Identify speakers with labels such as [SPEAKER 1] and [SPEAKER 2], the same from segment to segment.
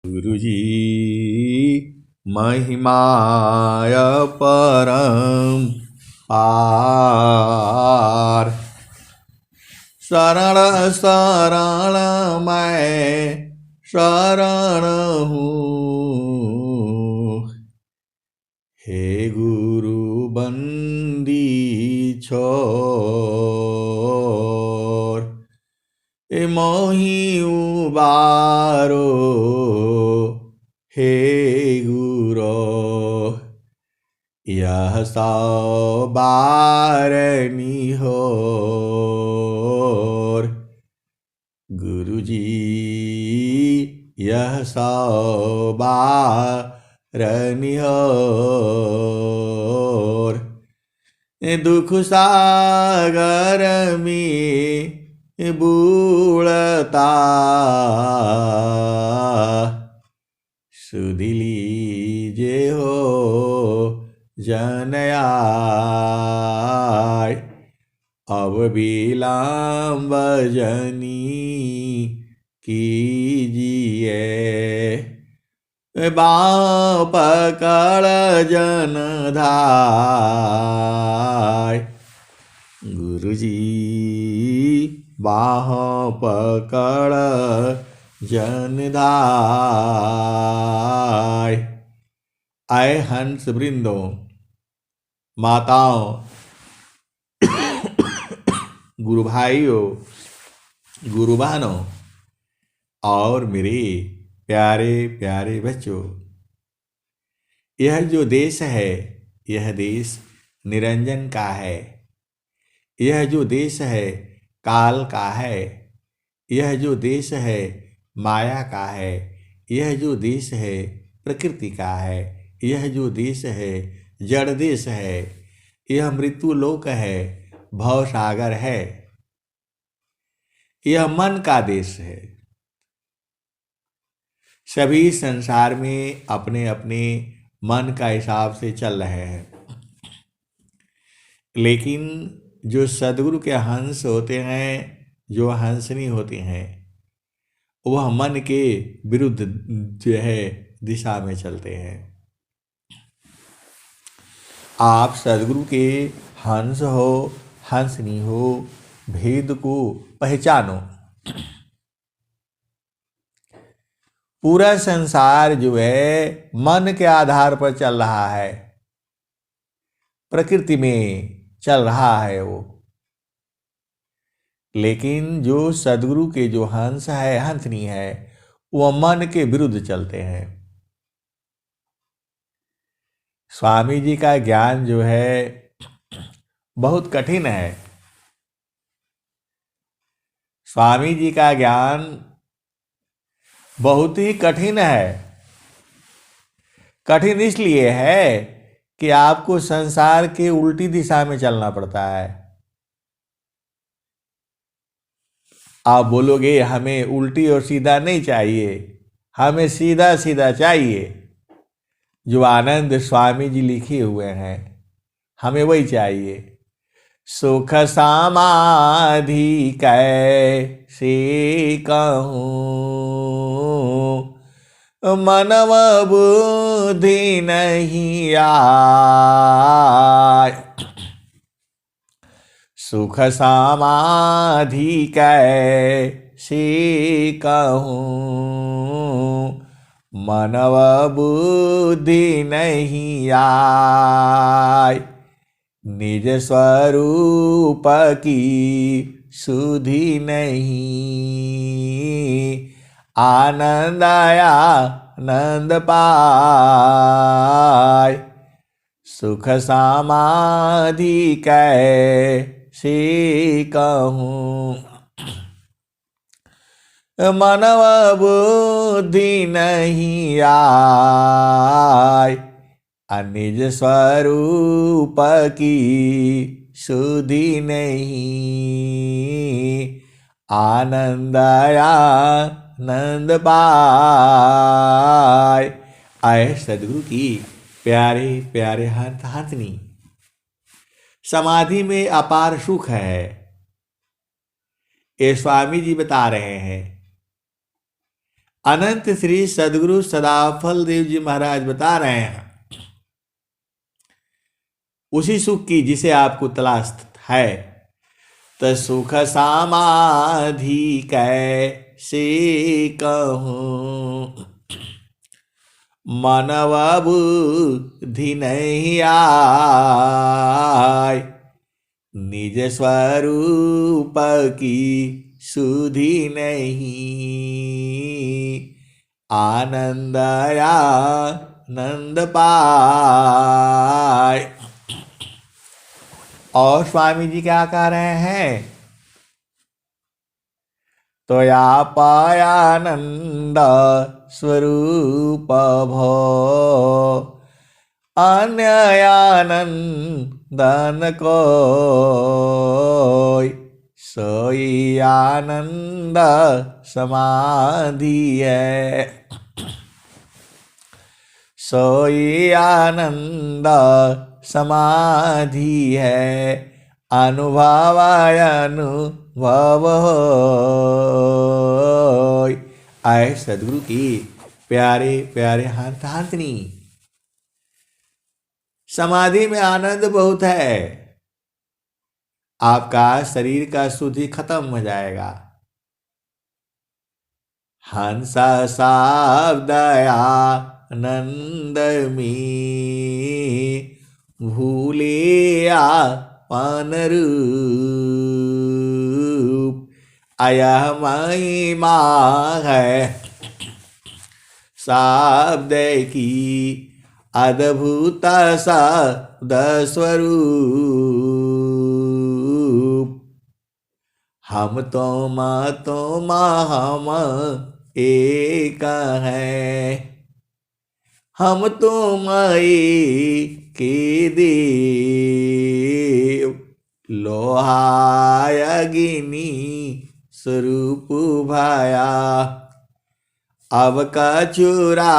[SPEAKER 1] गुरुजी महिमाय परम पार, शरण शरण मैं शरण हूँ। हे गुरु बंदी छोर, मोहि उबारो हे गुरो। यह 100 बारनी होर, गुरुजी यह 100 बारनी होर। दुख सागर में बूढ़ता, सुध लीजे हो जनयाय। अब विलंब जनी कीजिए, बाँह पकड़ जन धाय। गुरुजी बाँह पकड़ जन धाय। आए हंस वृंदों, माताओं, गुरु भाइयों, गुरु बहनों और मेरे प्यारे प्यारे बच्चों, यह जो देश है, यह देश निरंजन का है। यह जो देश है काल का है। यह जो देश है माया का है। यह जो देश है प्रकृति का है। यह जो देश है जड़ देश है। यह मृत्यु लोक है, भव सागर है। यह मन का देश है। सभी संसार में अपने अपने मन का हिसाब से चल रहे हैं, लेकिन जो सदगुरु के हंस होते हैं, जो हंसनी होते हैं, वह मन के विरुद्ध जो है दिशा में चलते हैं। आप सदगुरु के हंस हो, हंसनी हो, भेद को पहचानो। पूरा संसार जो है मन के आधार पर चल रहा है, प्रकृति में चल रहा है वो। लेकिन जो सदगुरु के जो हंस है, हंसनी है, वह मन के विरुद्ध चलते हैं। स्वामी जी का ज्ञान जो है बहुत कठिन है। स्वामी जी का ज्ञान बहुत ही कठिन है। कठिन इसलिए है कि आपको संसार के उल्टी दिशा में चलना पड़ता है। आप बोलोगे हमें उल्टी और सीधा नहीं चाहिए, हमें सीधा सीधा चाहिए। जो आनंद स्वामी जी लिखे हुए हैं, हमें वही चाहिए। सुख समाधि कैसे कहूँ, मनव बुद्धि नहीं आय। सुख समाधि कैसे कहूँ, मनव बुद्धि नहीं आय। निज स्वरूप की सुधि नहीं, आनंद आनंद पाय। सुख समाधि कैसे कहूँ, मनव बुद्धि नहीं आय। निज स्वरूप की सुधि नहीं, आनंद आनंद पाय। आए सदगुरु की प्यारे प्यारे हंसनी, समाधि में अपार सुख है, ये स्वामी जी बता रहे हैं। अनंत श्री सदगुरु सदाफल देव जी महाराज बता रहे हैं उसी सुख की जिसे आपको तलाश है। तो सुख समाधि कैसे कहूँ, मनव बुद्धि नहीं आय, निज स्वरूप की सुधि नहीं, आनंद आनंद पाय। और स्वामी जी क्या कह रहे हैं, तो या पायानंद स्वरूप भो, अन्य आनंदन कोय, सोई आनंद समाधि है, सोई आनंद समाधि है, अनुभवाय अनुभव होय। आए सदगुरु की प्यारे प्यारे हांतनी, समाधि में आनंद बहुत है, आपका शरीर का शुद्धि खत्म हो जाएगा। हंस शाब्दया नंद में भूले आपन रूप, अयह महिमा है शाब्द की अद्भुत शब्द स्वरूप। हम तुम हम एक हैं, हम तुम एक देव, लोहाय अग्नि स्वरूप भया, अब कचुरा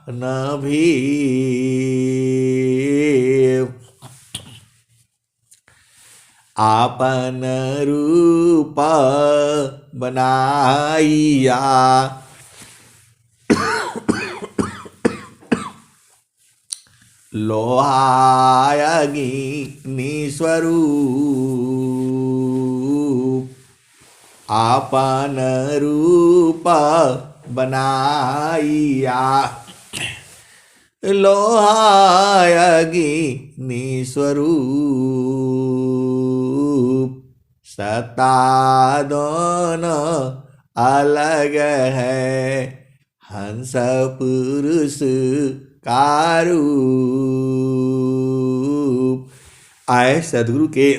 [SPEAKER 1] न भी। आपन रूप बनाइया, लोहाय अग्नि स्वरूप, आपन रूप बनाइया, लोहाय अग्नि स्वरूप। सत्ता दोनों अलग है, हंस पुरुष का रूप। आए सदगुरु के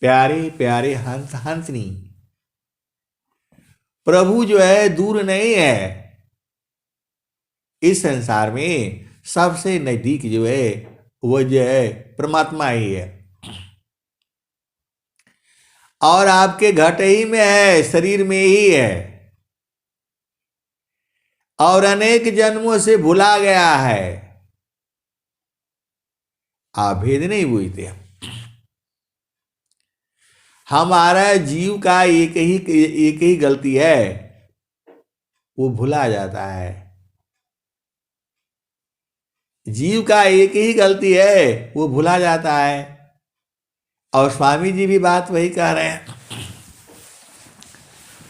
[SPEAKER 1] प्यारे प्यारे हंसनी, प्रभु जो है दूर नहीं है, इस संसार में सबसे नजदीक जो है वो जो है परमात्मा ही है, और आपके घट ही में है, शरीर में ही है, और अनेक जन्मों से भुला गया है। आप भेद नहीं बूझते। हमारा जीव का एक ही गलती है, वो भुला जाता है। जीव का एक ही गलती है, वो भुला जाता है। और स्वामी जी भी बात वही कह रहे हैं,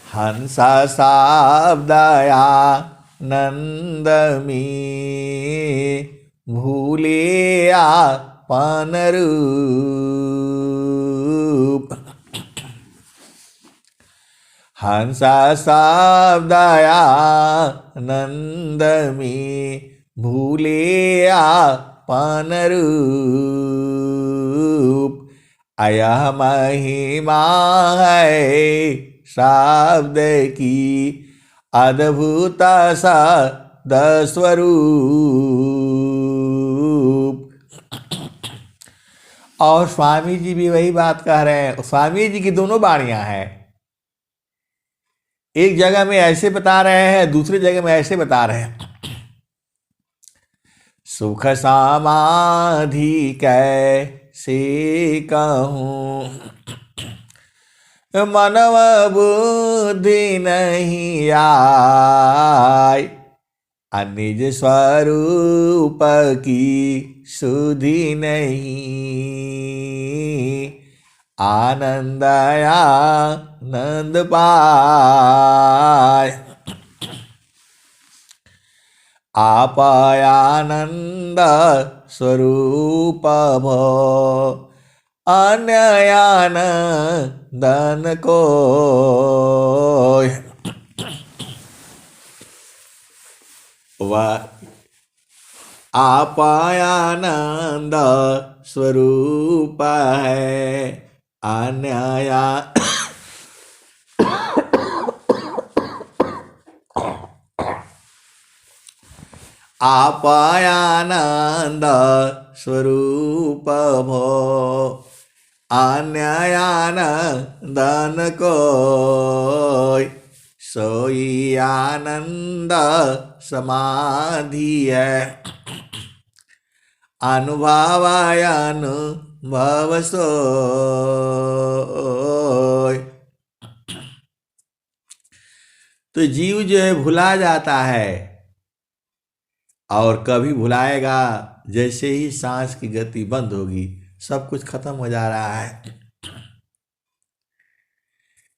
[SPEAKER 1] हंसा शाब्दया नंद में भूले आपन रूप, हंसा शाब्दया नंद में भूले आपन रूप। अयह महिमा है शाब्द की अद्भुत शब्द स्वरूप। और स्वामी जी भी वही बात कह रहे हैं। स्वामी जी की दोनों बाणियां हैं, एक जगह में ऐसे बता रहे हैं, दूसरी जगह में ऐसे बता रहे हैं। सुख समाधि कैसे कहूँ, मनव बुद्धि नहीं आय, निज स्वरूप की सुधि नहीं, आनंद आनंद पाय। आप आनंद स्वरूप भो, अन्य आनंदन को। वह आप आनंद स्वरूप है, अन्य आप आनंद स्वरूप भो, अन्य आनंदन कोय, सोई आनंद समाधि है, अनुभवाय अनुभव सोय। तो जीव जो है भुला जाता है, और कभी भुलाएगा जैसे ही सांस की गति बंद होगी सब कुछ खत्म हो जा रहा है।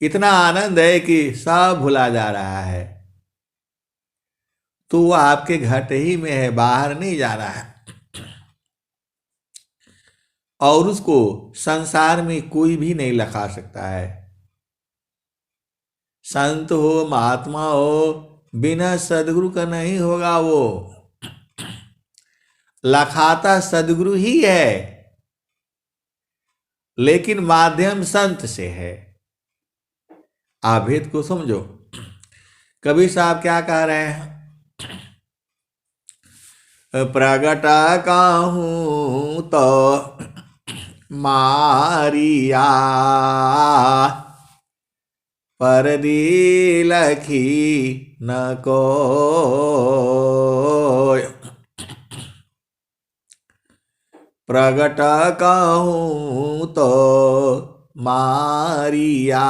[SPEAKER 1] इतना आनंद है कि सब भुला जा रहा है, तो वो आपके घट ही में है, बाहर नहीं जाना है। और उसको संसार में कोई भी नहीं लखा सकता है। संत हो महात्मा हो, बिना सदगुरु का नहीं होगा। वो लखाता सदगुरु ही है, लेकिन माध्यम संत से है। आप भेद को समझो। कबीर साहब क्या कह रहे हैं? प्रगट कहूं तो मारिया, परदी लखी न कोय। प्रगट कहूं तो मारिया,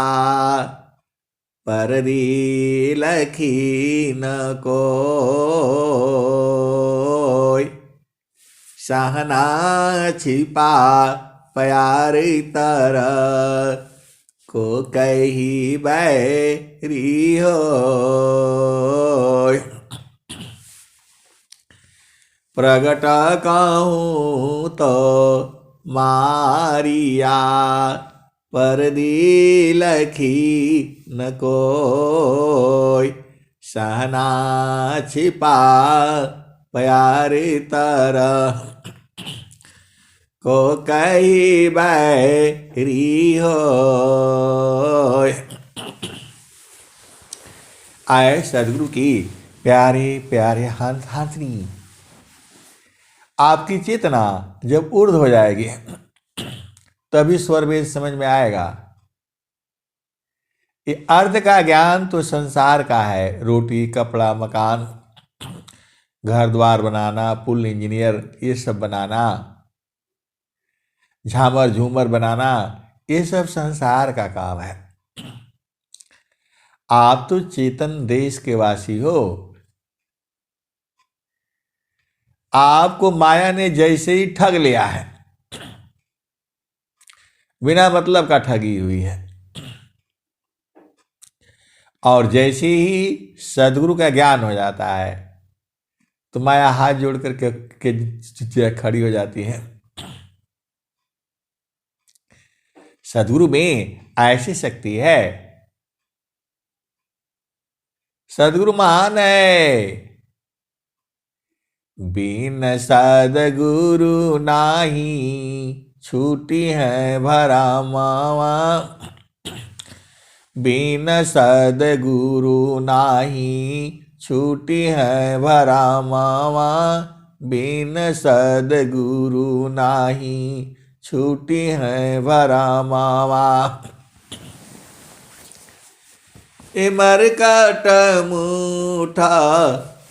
[SPEAKER 1] परदी लखी न कोय। सहना छिपा प्यार तर, को कही बैरी होय। प्रगट कहूं तो मारिया, परदी लखी न कोय। सहना छिपा प्यार तर, को कही बैरी होय। आए सदगुरु की प्यारे प्यारे हाथनी, आपकी चेतना जब ऊर्ध्व हो जाएगी तभी स्वर वेद समझ में आएगा। ये अर्थ का ज्ञान तो संसार का है, रोटी कपड़ा मकान घर द्वार बनाना, पुल इंजीनियर ये सब बनाना, झामर झूमर बनाना, ये सब संसार का काम है। आप तो चेतन देश के वासी हो। आपको माया ने जैसे ही ठग लिया है, बिना मतलब का ठगी हुई है। और जैसे ही सदगुरु का ज्ञान हो जाता है तो माया हाथ जोड़ करके खड़ी हो जाती है। सदगुरु में ऐसी शक्ति है। सदगुरु महान है। बिन सदगुरु नाही, छूटी है भरा मावा। बिन सदगुरु नाही, छूटी है भरा मावा। बिन सदगुरु नाही, छूटी है भरा मावा। मरकट मुठा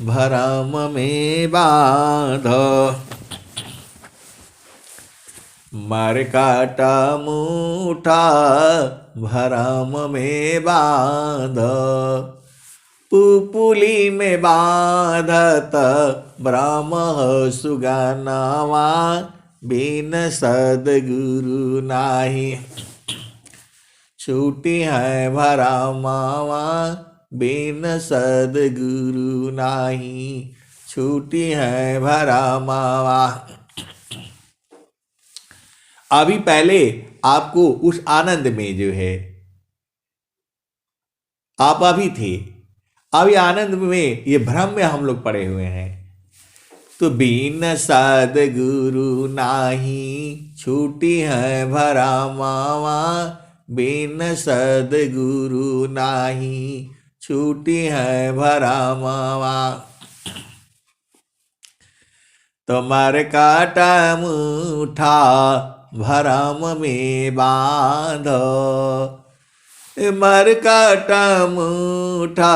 [SPEAKER 1] भरम में बांध, मरकट मुठा भरम में बांध, पुपुली में बांधत ब्रह्म सुगनवा, बिन सदगुरु नाही। छूटी है भरमवा, बिन सदगुरु नाही। छूटी है भरमवा। अभी पहले आपको उस आनंद में जो है आप अभी थे, अभी आनंद में ये भ्रम में हम लोग पड़े हुए हैं। तो बिन सदगुरु नाही, छूटी है भरमवा, बिन सदगुरु नाही। छूटी है भरमवा। तो मरकट मुठा भरम में बांध, मरकट मुठा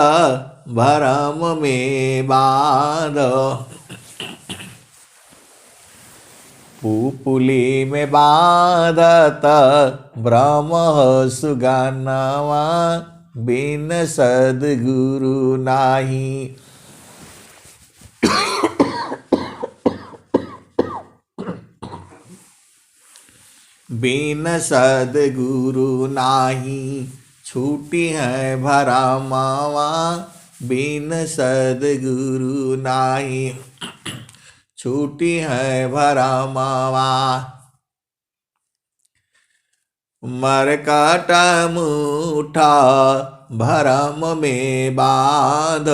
[SPEAKER 1] भरम में बांध, पुपुली में बांधत ब्रह्म सुगनवा, बिन सदगुरु नाही। बिन सदगुरु नाही। छूटी है भरमवा, बिन सदगुरु नाही। छूटी है भरमवा। मरकट मुठा भरम में बांध,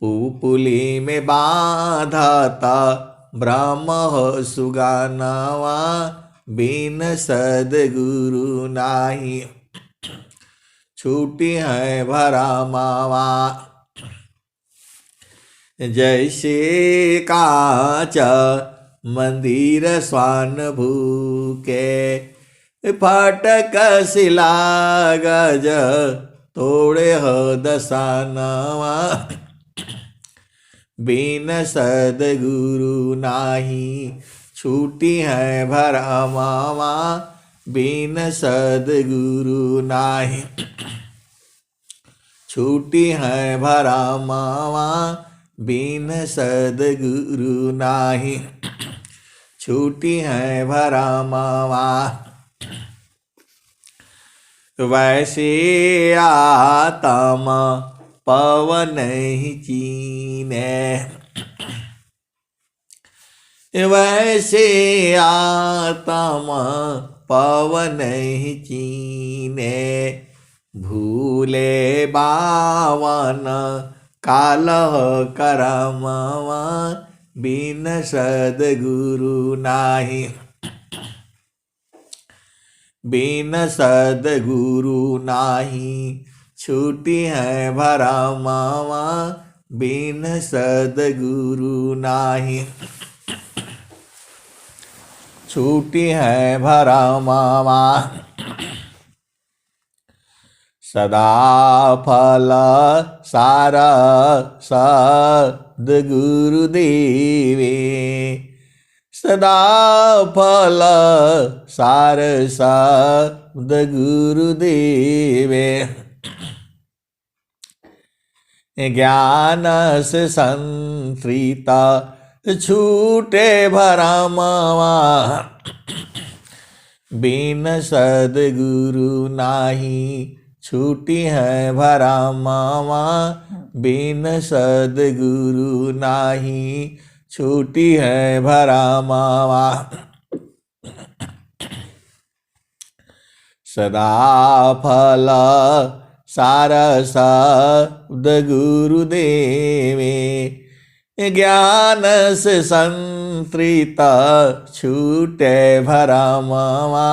[SPEAKER 1] पुपुली में बांधता ब्रह्म सुगनवा, बिन सदगुरु नाही। छूटी है भरमवा। जैसे काच मंदिर स्वान भूके, फाटक शिला गज तोड़े हो दसानवा, बिन सदगुरु नाही। छूटी है भरमवा, बिन सदगुरु नाही। छूटी है भरमवा, बिन सदगुरु नाही। छूटी है भरमवा। वैसे आतम पवन ही चीने, वैसे आतम पवन ही चीने, भूले बावन कालह करमवा, बिन सदगुरु नाही। बिन सदगुरु नाही। छूटी है भरमवा, बिन सदगुरु नाही। छूटी है भरमवा। सदा फल सारा सद्गुरु देवे, सदा फल सार सद्गुरु देवे। ज्ञान से संतृता छूटे भरमवा, बिन सदगुरु नाही। छूटी है भरमवा, बिन सदगुरु नाही। छूटी है भरमवा। सदा फल सारस सद्गुरु देवे, ज्ञान से संतृत छूटे भरमवा,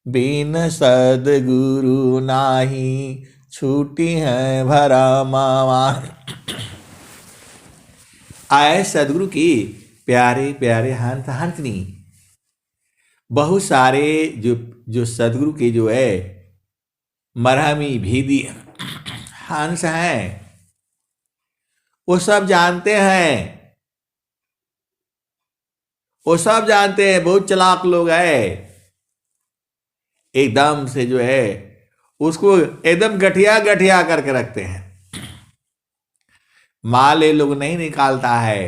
[SPEAKER 1] बिन सद्गुरु नाही। छूटी है भरमवा। आए सद्गुरु की प्यारे प्यारे हंस हंसनी। बहुत सारे जो सद्गुरु के जो है मरहमी भीदी हंस हैं, वो सब जानते हैं वो सब जानते हैं, बहुत चालाक लोग हैं। एकदम से जो है उसको एकदम गठिया गठिया करके रखते हैं। माल ये लोग नहीं निकालता है।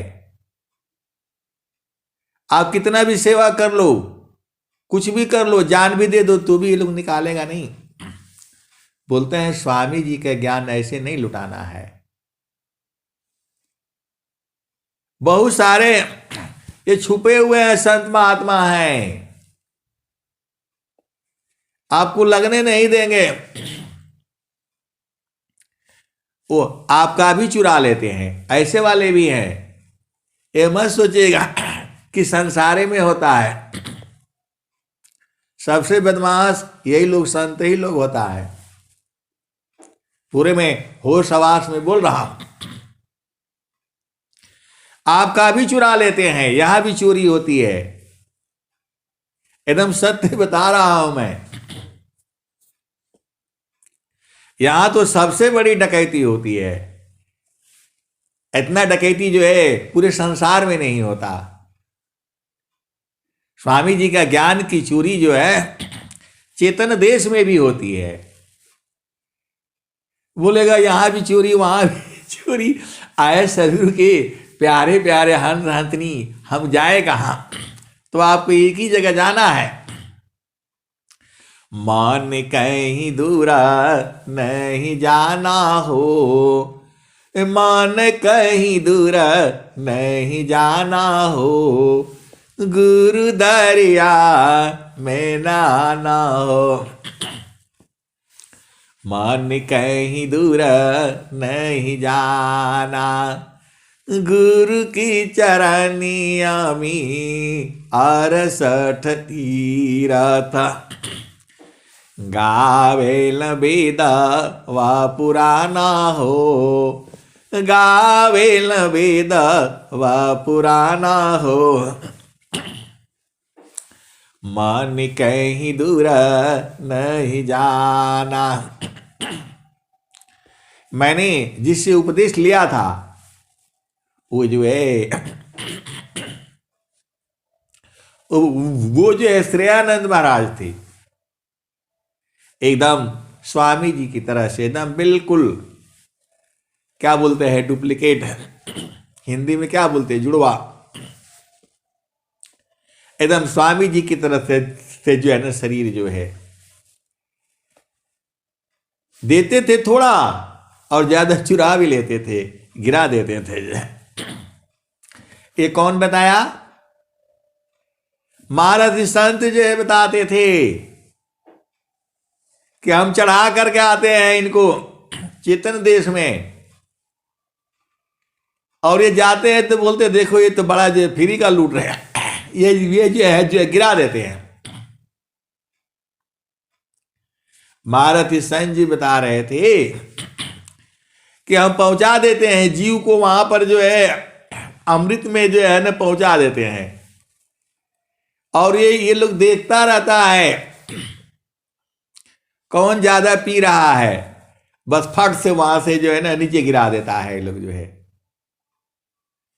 [SPEAKER 1] आप कितना भी सेवा कर लो, कुछ भी कर लो, जान भी दे दो, तो भी ये लोग निकालेगा नहीं। बोलते हैं स्वामी जी का ज्ञान ऐसे नहीं लुटाना है। बहुत सारे ये छुपे हुए हैं संत महात्मा हैं, आपको लगने नहीं देंगे। वो आपका भी चुरा लेते हैं, ऐसे वाले भी हैं। ये मत सोचिएगा कि संसार में होता है। सबसे बदमाश यही लोग, संत ही लोग होता है। पूरे में होश आवास में बोल रहा हूं। आपका भी चुरा लेते हैं, यहां भी चोरी होती है। एकदम सत्य बता रहा हूं मैं। यहां तो सबसे बड़ी डकैती होती है। इतना डकैती जो है पूरे संसार में नहीं होता। स्वामी जी का ज्ञान की चोरी जो है चेतन देश में भी होती है। बोलेगा यहां भी चोरी वहां भी चोरी। आए सदगुरु के प्यारे प्यारे हंस हंसनी, हम जाए कहां? तो आपको एक ही जगह जाना है। मान कहीं दूरा नहीं जाना हो, मान कहीं दूरा नहीं जाना हो, गुरु दरिया में नाना हो। मान कहीं दूर नहीं जाना, गुरु की चरनिया में 68 तीरथ, गावेल वेद व पुराना हो, गावेल वेद व पुराना हो। मान कहीं दूर नहीं जाना। मैंने जिससे उपदेश लिया था वो जो है श्रेयानंद महाराज थे। एकदम स्वामी जी की तरह से, एकदम बिल्कुल क्या बोलते हैं, डुप्लीकेट, हिंदी में क्या बोलते हैं, जुड़वा। एकदम स्वामी जी की तरफ से जो है ना शरीर जो है देते थे थोड़ा, और ज्यादा चुरा भी लेते थे, गिरा देते थे। ये कौन बताया? महाराज संत जो है बताते थे कि हम चढ़ा करके आते हैं इनको चेतन देश में, और ये जाते हैं तो बोलते देखो ये तो बड़ा जो फ्री का लूट रहे हैं, ये जो है गिरा देते हैं। महारथी संत जी बता रहे थे कि हम पहुंचा देते हैं जीव को वहां पर जो है अमृत में जो है ना पहुंचा देते हैं, और ये लोग देखता रहता है कौन ज्यादा पी रहा है, बस फट से वहां से जो है ना नीचे गिरा देता है ये लोग जो है।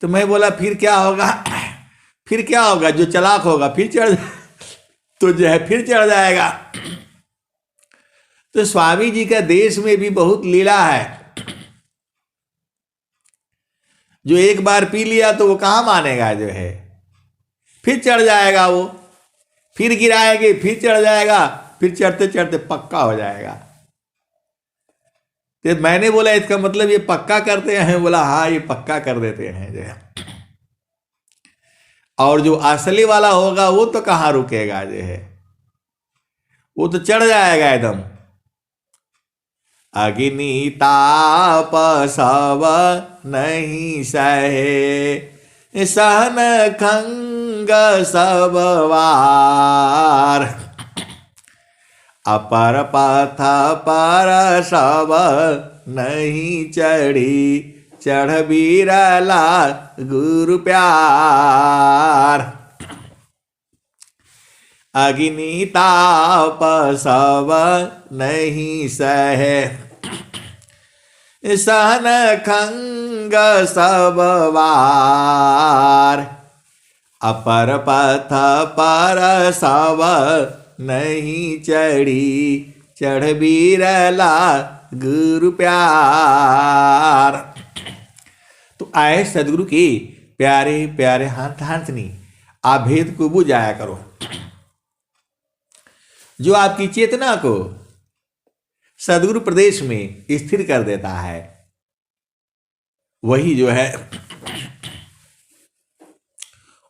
[SPEAKER 1] तो मैं बोला फिर क्या होगा? फिर क्या होगा? जो चालाक होगा फिर चढ़ तो जो है फिर चढ़ जाएगा। तो स्वामी जी का देश में भी बहुत लीला है। जो एक बार पी लिया तो वो कहां मानेगा, जो है फिर चढ़ जाएगा, वो फिर गिराएंगे फिर चढ़ जाएगा, फिर चढ़ते चढ़ते पक्का हो जाएगा। तो मैंने बोला इसका मतलब ये पक्का करते हैं? बोला हाँ ये पक्का कर देते हैं जो है। और जो असली वाला होगा वो तो कहां रुकेगा, जो है वो तो चढ़ जाएगा एकदम। अग्नि ताप सब नहीं सहे, सहन खंग सब वार, अपर पथ पर सब नहीं चढ़ी, चढ़ बिरला गुरु प्यार। अग्नि ताप सब नहीं सहे, सहन खंग सब वार, अपर पथ पर सब नहीं चढ़ी, चढ़ बिरला गुरु प्यार। तो आए सदगुरु के प्यारे प्यारे हंत हंसनी, आप भेद को बुझाया करो। जो आपकी चेतना को सदगुरु प्रदेश में स्थिर कर देता है, वही जो है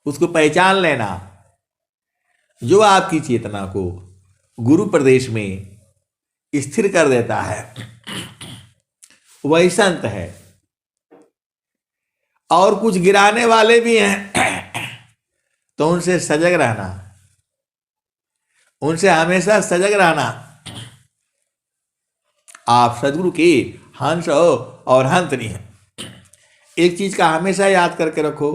[SPEAKER 1] उसको पहचान लेना। जो आपकी चेतना को गुरु प्रदेश में स्थिर कर देता है वही संत है। और कुछ गिराने वाले भी हैं तो उनसे सजग रहना, उनसे हमेशा सजग रहना। आप सदगुरु के हंस हो और हंसनी है। एक चीज का हमेशा याद करके रखो,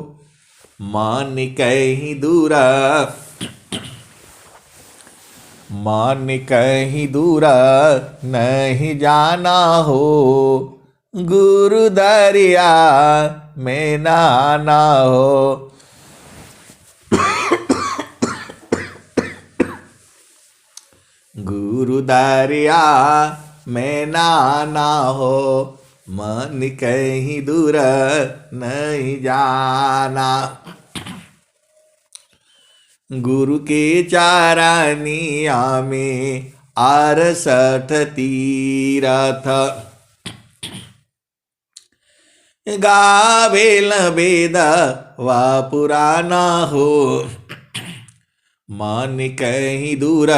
[SPEAKER 1] मान कहीं दूरा, मान कहीं दूरा नहीं जाना हो, गुरु दरिया में नहाना हो। गुरु दरिया में नहाना हो, मन कहीं दूर नहीं जाना। गुरु के चारानिया में 68 तीरथ, गावेल वेद व पुराना हो, मन कहीं दूर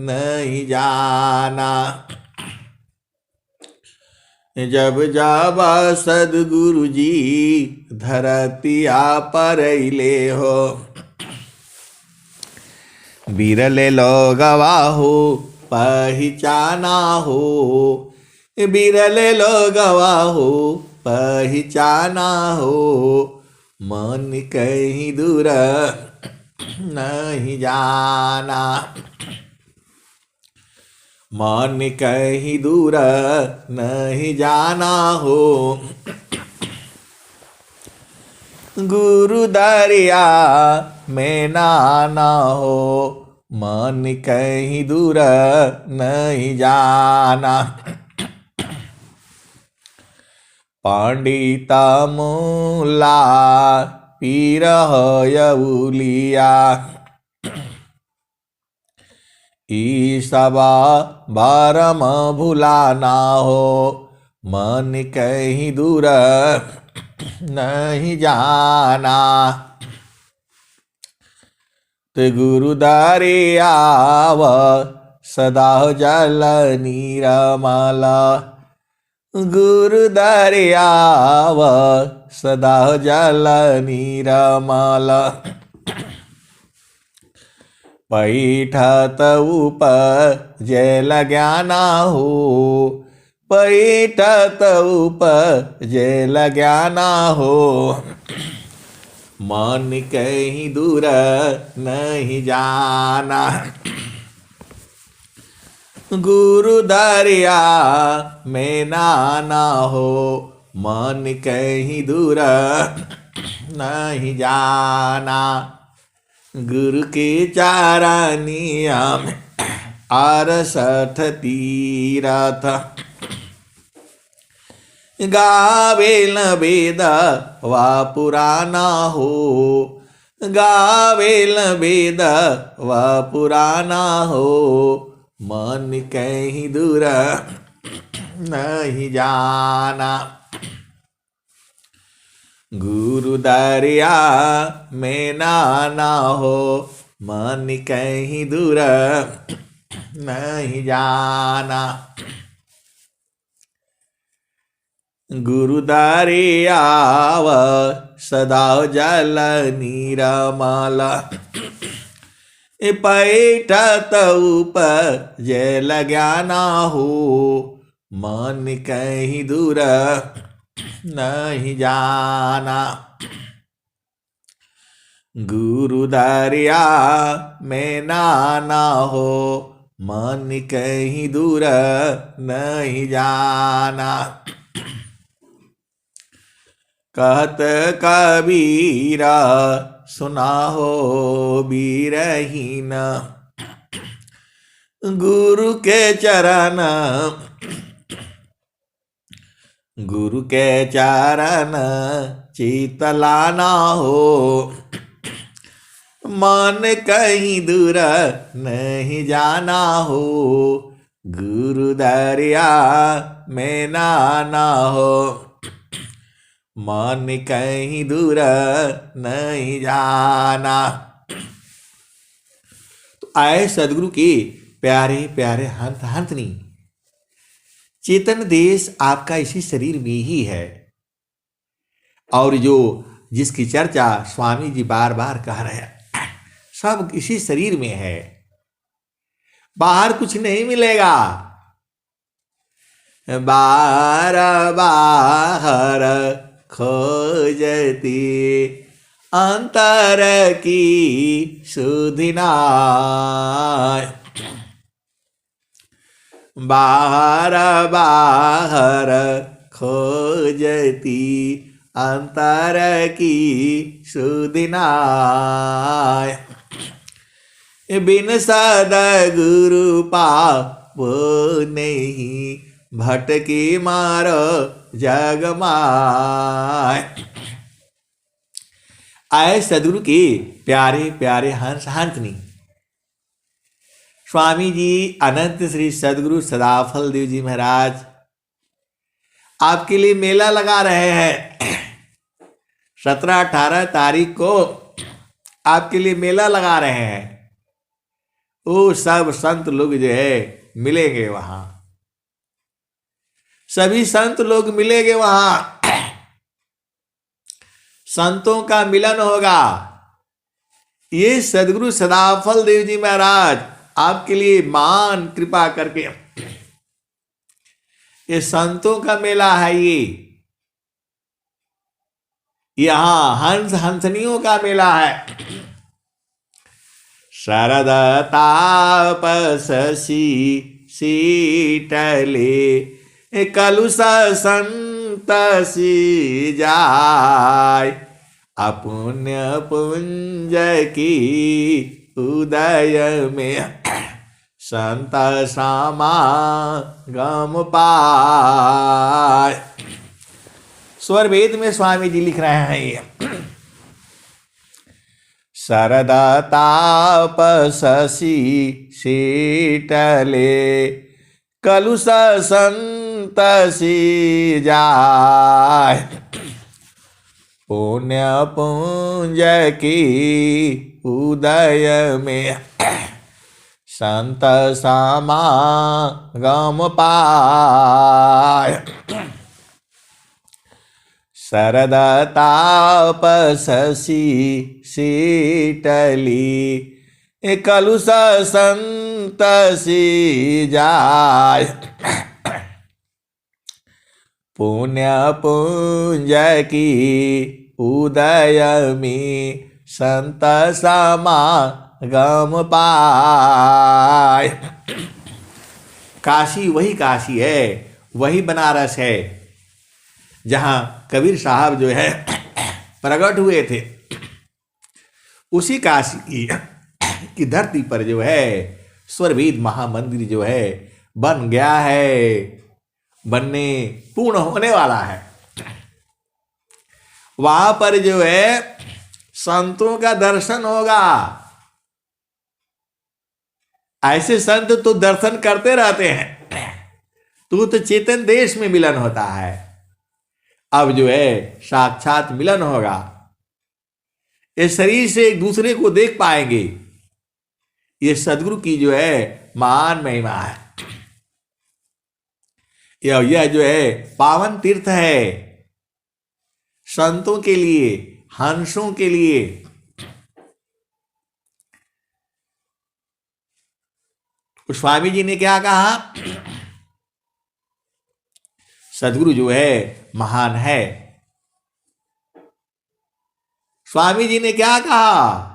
[SPEAKER 1] नहीं जाना। जब जाबा सदगुरु जी धरतिया पर ले हो, बिरले लोगवा हो पहचाना हो, बिरले लोगवा हो पहचाना हो, मन कहीं दूर नहीं जाना, मन कहीं दूर नहीं जाना हो। गुरु दरिया में नहाना हो, मन कहीं दूर नहीं जाना। पंडिता मूला पीर यउलिया, ईसबा बारम भुलाना हो, मन कहीं दूर नहीं जाना। तो गुरु दरियाव सदा जल नीरमल, गुरु दरियाव सदा जल नीरमल। पैठत उपजल ज्ञाना हो, पैठत उपजल ज्ञाना हो, मन कहीं दूर नहीं जाना। गुरु दरिया में नहाना हो, मन कहीं दूर नहीं जाना। गुरु के चारानिया में 68 तीरथ, गावेल वेद व पुराना हो, गावेल वेद व पुराना हो, मन कहीं दूर नहीं जाना। गुरु दरिया में नहाना हो, मन कहीं दूर नहीं जाना। गुरु दरियाव सदा जल नीरमल, पैठत उपजल ज्ञाना हो, मन कहीं दूर नहीं जाना। गुरु दरिया में नहाना हो, मन कहीं दूर नहीं जाना। कहत कबीरा सुना हो बीरहीन, गुरु के चरण गुरु के चरण चितलाना हो, मन कहीं दूर नहीं जाना हो, गुरु दरिया में नाना हो, मन कहीं दूर नहीं जाना। तो आए सदगुरु के प्यारे प्यारे हंत हंतनी, चेतन देश आपका इसी शरीर में ही है, और जो जिसकी चर्चा स्वामी जी बार बार कह रहे हैं, सब इसी शरीर में है, बाहर कुछ नहीं मिलेगा। बार बाहर खोजती अंतर की सुधिना, बाहर बाहर खोजती अंतर की सुधिना, बिन सद्गुरु पावो नहीं, भटकी मारो जग माय। आए सदगुरु के प्यारे प्यारे हंस हंसनी, स्वामी जी अनंत श्री सदगुरु सदाफल देव जी महाराज आपके लिए मेला लगा रहे हैं। 17-18 तारीख को आपके लिए मेला लगा रहे हैं। वो सब संत लोग जो है मिलेंगे वहां, सभी संत लोग मिलेंगे वहां, संतों का मिलन होगा। ये सदगुरु सदाफल देव जी महाराज आपके लिए मान कृपा करके, ये संतों का मेला है, ये यहां हंस हंसनियों का मेला है। शरद तापसी शीतले कलुष संत सी जाय, अपुण्य पुंज की उदय में संत समागम पाय। स्वर वेद में स्वामी जी लिख रहे हैं ये, शरद तापसी शीतले कलुष संत सी जाय, पुण्य पुंज की उदय में संत समागम पाय। शरद तापसी शीतली कलुष संत सी जाय, पुण्य पुंज की उदय में संत समागम पाय। काशी वही काशी है, वही बनारस है जहां कबीर साहब जो है प्रकट हुए थे। उसी काशी की धरती पर जो है स्वरवेद महामंदिर जो है बन गया है, बनने पूर्ण होने वाला है। वहां पर जो है संतों का दर्शन होगा। ऐसे संत तो दर्शन करते रहते हैं, तो चेतन देश में मिलन होता है। अब जो है साक्षात मिलन होगा, इस शरीर से एक दूसरे को देख पाएंगे। ये सदगुरु की जो है महान महिमा है। यह जो है पावन तीर्थ है संतों के लिए, हंसों के लिए। स्वामी जी ने क्या कहा, सदगुरु जो है महान है। स्वामी जी ने क्या कहा,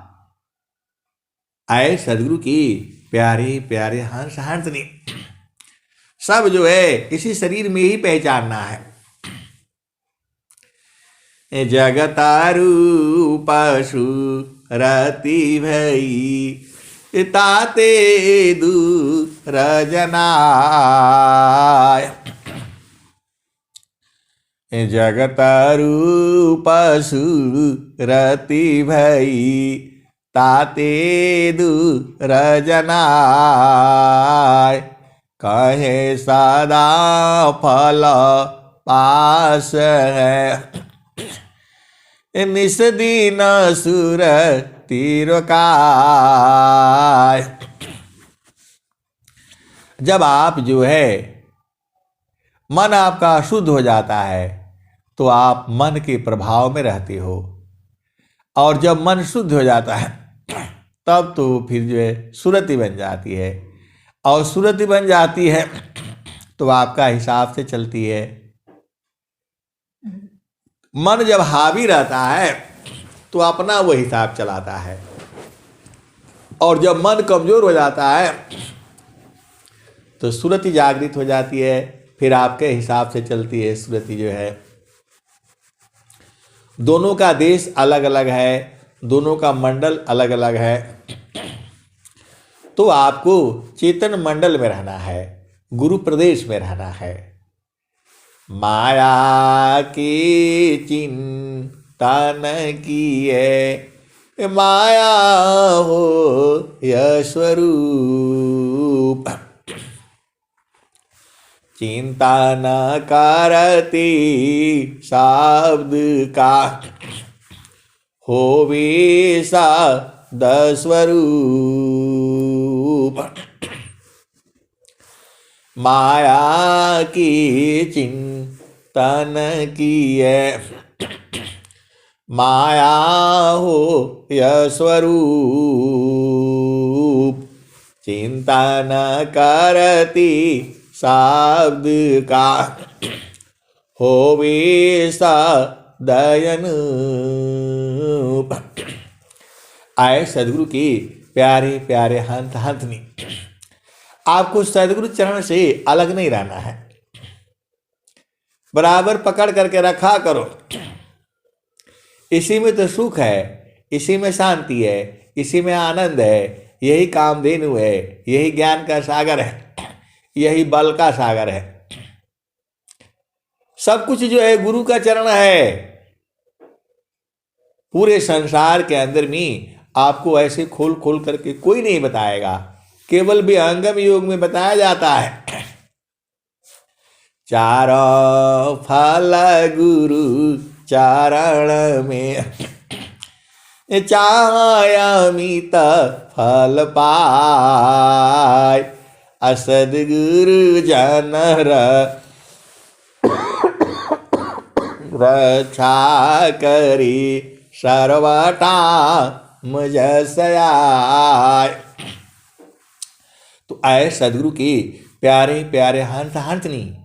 [SPEAKER 1] आए सदगुरु की प्यारे प्यारे हंस हंसनी, सब जो है इसी शरीर में ही पहचानना है। जगतारू पशु रति भई ताते दूर जनाय। जगतारू पशु रति भई ताते दूर जनाय। कहे सदा फल पास है निस दिन सुर तिरकाय। जब आप जो है मन आपका शुद्ध हो जाता है तो आप मन के प्रभाव में रहते हो, और जब मन शुद्ध हो जाता है तब तो फिर जो है सुरति बन जाती है, और सुरति बन जाती है तो आपका हिसाब से चलती है। मन जब हावी रहता है तो अपना वो हिसाब चलाता है, और जब मन कमजोर हो जाता है तो सुरति जागृत हो जाती है, फिर आपके हिसाब से चलती है सुरति जो है। दोनों का देश अलग अलग है, दोनों का मंडल अलग अलग है, तो आपको चेतन मंडल में रहना है, गुरु प्रदेश में रहना है। माया की चिंतन किए माया हो यह स्वरूप। चिंता न करती शब्द का होवे शब्द स्वरूप। माया की चिंतन किए माया हो यह स्वरूप। चिंता न करती शब्द का होवे सदयन। आए सदगुरु की प्यारे प्यारे हंत हंतनी, आपको सदगुरु चरण से अलग नहीं रहना है, बराबर पकड़ करके रखा करो। इसी में तो सुख है, इसी में शांति है, इसी में आनंद है। यही कामधेनु है, यही ज्ञान का सागर है, यही बल का सागर है। सब कुछ जो है गुरु का चरण है। पूरे संसार के अंदर में आपको ऐसे खोल खोल करके कोई नहीं बताएगा, केवल विहंगम योग में बताया जाता है। चारों फल गुरु चरण में चाहमित फल पाय। असदगुरु जन रक्षा करी सर्वटा मुझसयाय। तो आए सदगुरु की प्यारे प्यारे हंस हंसनी।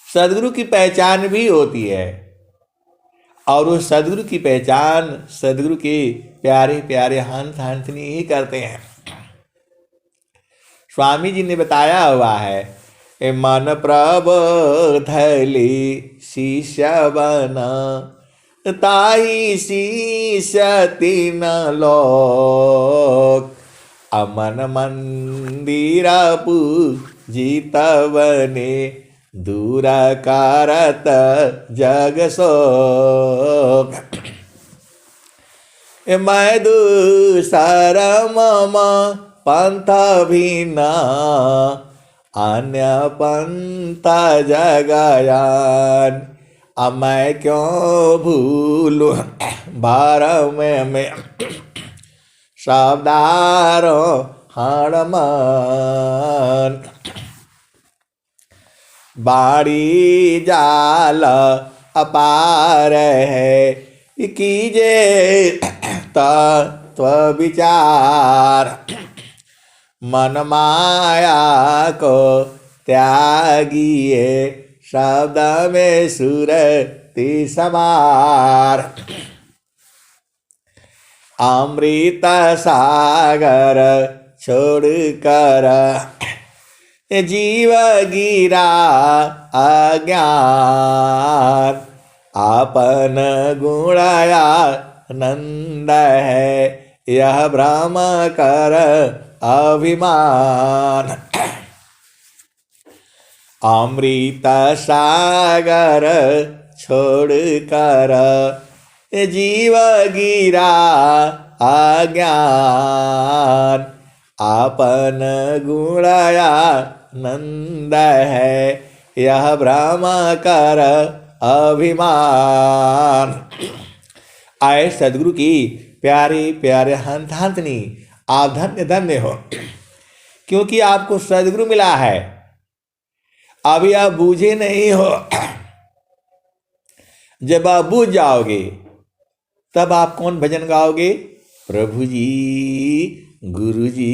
[SPEAKER 1] सदगुरु की पहचान भी होती है, और वो सदगुरु की पहचान सदगुरु के प्यारे प्यारे हंस हंसनी ही करते हैं। स्वामी जी ने बताया हुआ है, मन प्रबोधली शिष्य बना ताई शिष्य तीन लोक। अमन मंदिर पूजित बने दूर करत जग शोक। मैं दूसर मम पंथ भिन्न अन्य पंथ जगयान। मैं क्यों भूलूं भारम में शब्दारो हणमान। बाड़ी जाल अपार है कीजे तत्व विचार। मन माया को त्यागिए शब्द में सुरति समार। अमृत सागर छोड़कर जीव गिरा अज्ञान। आपन गुणाया नंद है यह भ्रम कर अभिमान। अमृत सागर छोड़ कर जीव गिरा अज्ञान। आपन गुणाया नंद है यह भ्रम कर अभिमान। आए सदगुरु की प्यारे प्यारे हंत हंतनी, आप धन्य धन्य हो, क्योंकि आपको सदगुरु मिला है। अभी आप बूझे नहीं हो, जब आप बूझ जाओगे तब आप कौन भजन गाओगे? प्रभु जी गुरु जी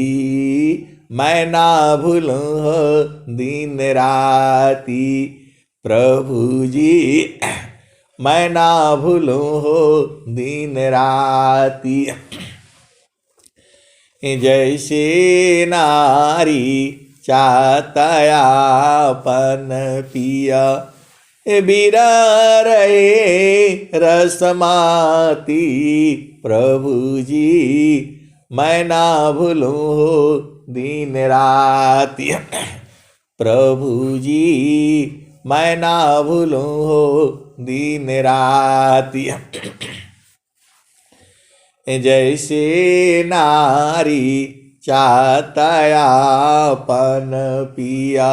[SPEAKER 1] मैं ना भूलूं हो दिन राती। प्रभु जी मैं ना भूलूं हो दिन राती। जैसे नारी चाहतायापन पिया बिरह रहे रसमाती। प्रभु जी मैं ना भूलूं हो दिन राती। प्रभु जी मैं ना भूलूं हो दिन राती। जैसे नारी चाहतायापन पिया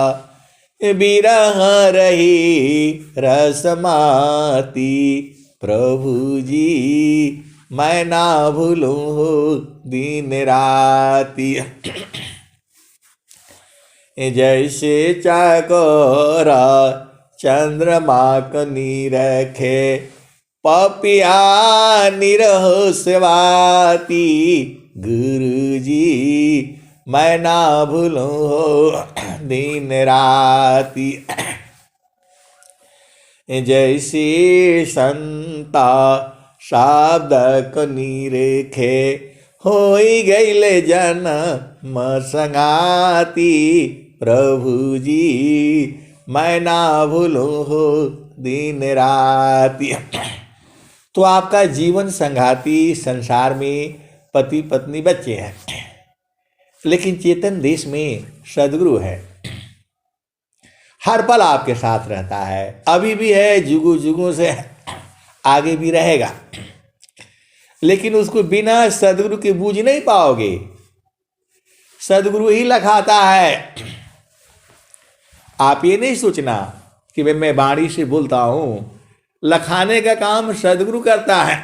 [SPEAKER 1] बिरह रही रसमाती। प्रभु जी मैं ना भूलूं हो दिन राती। जैसे चकोर चंद्रमा को निरखे पपिया निरह सेवाती। गुरु जी मैं ना भूलूं हो दिन राती। जैसे संता शब्द को निरखे होई गईले जन्म संगाती। प्रभु जी मैं ना भूलूं हो दिन राती। तो आपका जीवन संगाती संसार में पति पत्नी बच्चे हैं, लेकिन चेतन देश में सदगुरु है। हर पल आपके साथ रहता है, अभी भी है, जुगों जुगों से आगे भी रहेगा। लेकिन उसको बिना सदगुरु के बूझ नहीं पाओगे। सदगुरु ही लखाता है। आप ये नहीं सोचना कि मैं बाणी से बोलता हूं, लखाने का काम सदगुरु करता है,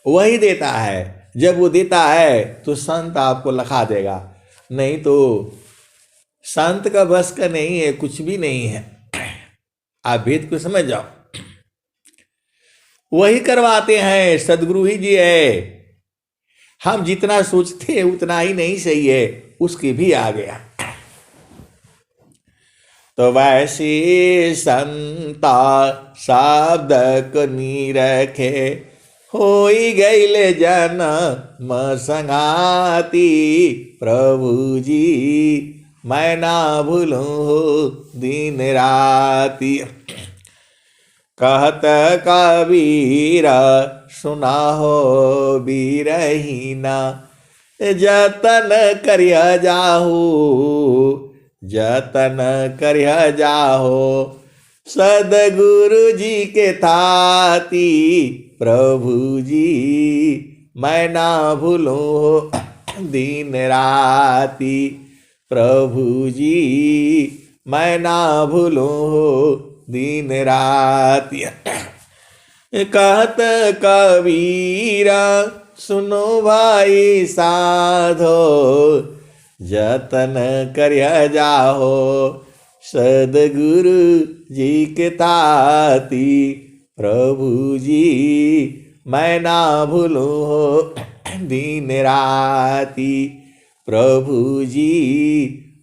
[SPEAKER 1] वही देता है। जब वो देता है तो संत आपको लखा देगा, नहीं तो संत का बस का नहीं है, कुछ भी नहीं है। आप भेद को समझ जाओ, वही करवाते हैं, सदगुरु ही जी है। हम जितना सोचते हैं उतना ही नहीं सही है, उसके भी आ गया। तो वैसे संता शब्द को निरखे होई गईले जन्म संगाती। प्रभु जी मैं ना भूलूं हो दिन राती। कहत कबीर सुना हो बीरहीना जतन करिया जाहू। जतन करिया जाहो सदगुरु जी के थाती। प्रभु जी मैं ना भूलूं हो दिन राती। प्रभु जी मैं ना भूलूं हो दिन राती। कहत कबीरा सुनो भाई साधो जतन करिया जाहो सदगुरु जी के ताती। प्रभु जी मैं ना भूलूं हो दिन राती। प्रभु जी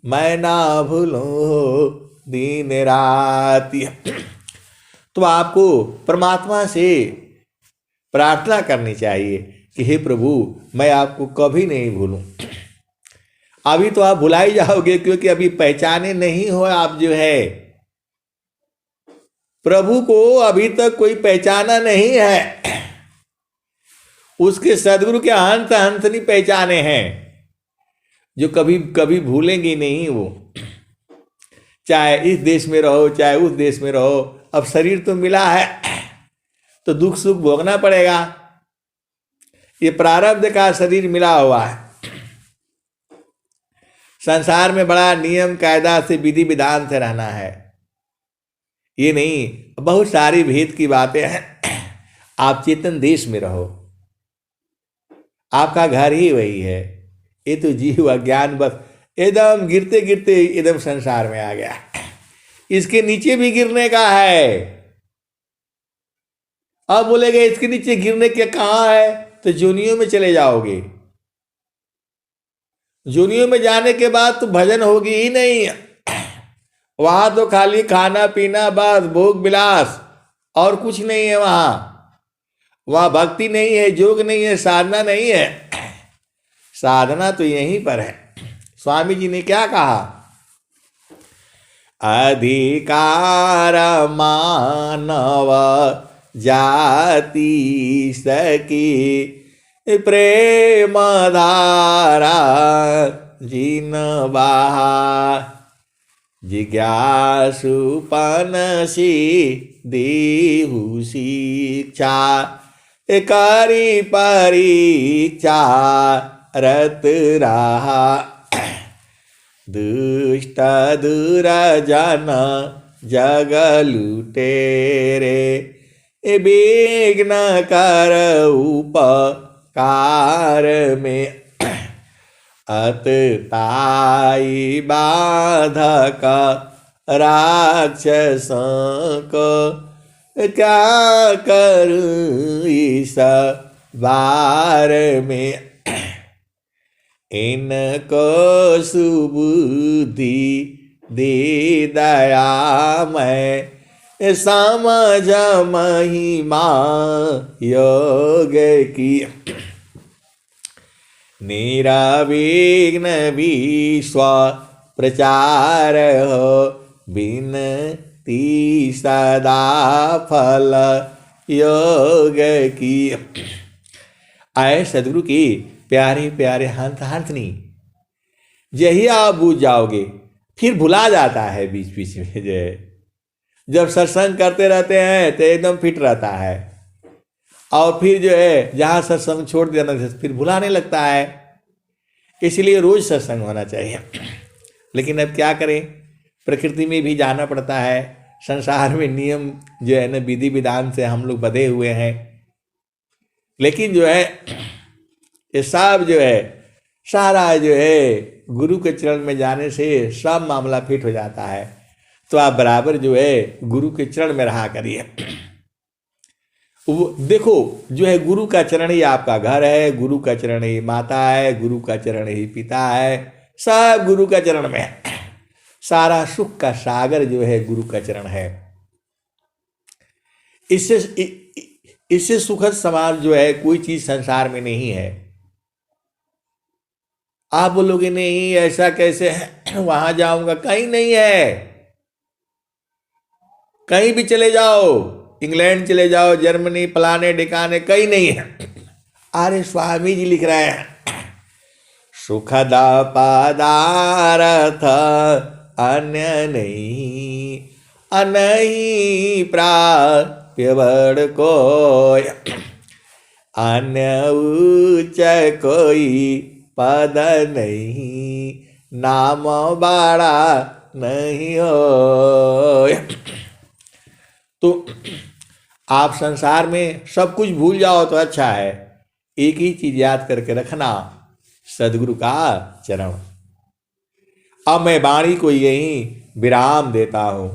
[SPEAKER 1] मैं ना भूलूं हो दिन राती। तो आपको परमात्मा से प्रार्थना करनी चाहिए कि हे प्रभु मैं आपको कभी नहीं भूलूं। अभी तो आप भुला ही जाओगे, क्योंकि अभी पहचाने नहीं हो आप जो है। प्रभु को अभी तक कोई पहचाना नहीं है, उसके सदगुरु के हंस हंस नहीं पहचाने हैं, जो कभी कभी भूलेंगे नहीं वो। चाहे इस देश में रहो चाहे उस देश में रहो, अब शरीर तो मिला है तो दुख सुख भोगना पड़ेगा। ये प्रारब्ध का शरीर मिला हुआ है। संसार में बड़ा नियम कायदा से विधि विधान से रहना है, ये नहीं बहुत सारी भेद की बातें हैं। आप चेतन देश में रहो, आपका घर ही वही है। ये तो जीव अज्ञान बस एकदम गिरते गिरते एकदम संसार में आ गया, इसके नीचे भी गिरने का है। अब बोलेगे इसके नीचे गिरने के कहाँ है, तो जोनियों में चले जाओगे। जोनियों में जाने के बाद तो भजन होगी ही नहीं, वहां तो खाली खाना पीना बस भोग विलास, और कुछ नहीं है वहां भक्ति नहीं है, योग नहीं है, साधना नहीं है। साधना तो यहीं पर है। स्वामी जी ने क्या कहा, अधिकार मानव जाति सकी प्रेम धारा जिन बहा जिज्ञासुपनसी देहु शिक्षा करी परीक्षा रत रहा दुष्ट दुर्जन जग लुटेरे विघ्न कर उपकार में अतताई बाधक राक्षस को क्या करूं इस बार में इनको सुबुद्धि दे दया मैं समझ महिमा योग की निराविघ्न विश्व प्रचार हो बिनती सदा फल योग की। आए सदगुरु की प्यारे प्यारे हंसनी, यही आप बूझ जाओगे, फिर भुला जाता है बीच बीच में। जो है जब सत्संग करते रहते हैं तो एकदम फिट रहता है, और फिर जो है जहाँ सत्संग छोड़ देना फिर भुलाने लगता है। इसलिए रोज सत्संग होना चाहिए। लेकिन अब क्या करें, प्रकृति में भी जाना पड़ता है। संसार में नियम जो है ना विधि विधान से हम लोग बंधे हुए हैं। लेकिन जो है ये सब जो है सारा जो है गुरु के चरण में जाने से सब मामला फिट हो जाता है। तो आप बराबर जो है गुरु के चरण में रहा करिए। वो देखो जो है गुरु का चरण ही आपका घर है, गुरु का चरण ही माता है, गुरु का चरण ही पिता है, सब गुरु का चरण में है। सारा सुख का सागर जो है गुरु का चरण है। इससे सुखद समाज जो है कोई चीज संसार में नहीं है। आप बोलोगे नहीं ऐसा कैसे है, वहां जाऊंगा, कहीं नहीं है। कहीं भी चले जाओ, इंग्लैंड चले जाओ, जर्मनी फलाने ठिकाने, कहीं नहीं है। अरे स्वामी जी लिख रहे हैं सुखद पदार्थ अन्य नहीं अनही प्राप्य बड़ कोई अन्य उच्च कोई पद नहीं नाम बड़ा नहीं हो। तो आप संसार में सब कुछ भूल जाओ तो अच्छा है, एक ही चीज याद करके रखना, सदगुरु का चरण। अब मैं वाणी को यहीं विराम देता हूं।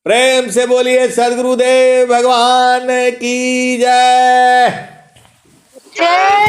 [SPEAKER 1] प्रेम से बोलिए सदगुरुदेव भगवान की जय।
[SPEAKER 2] जय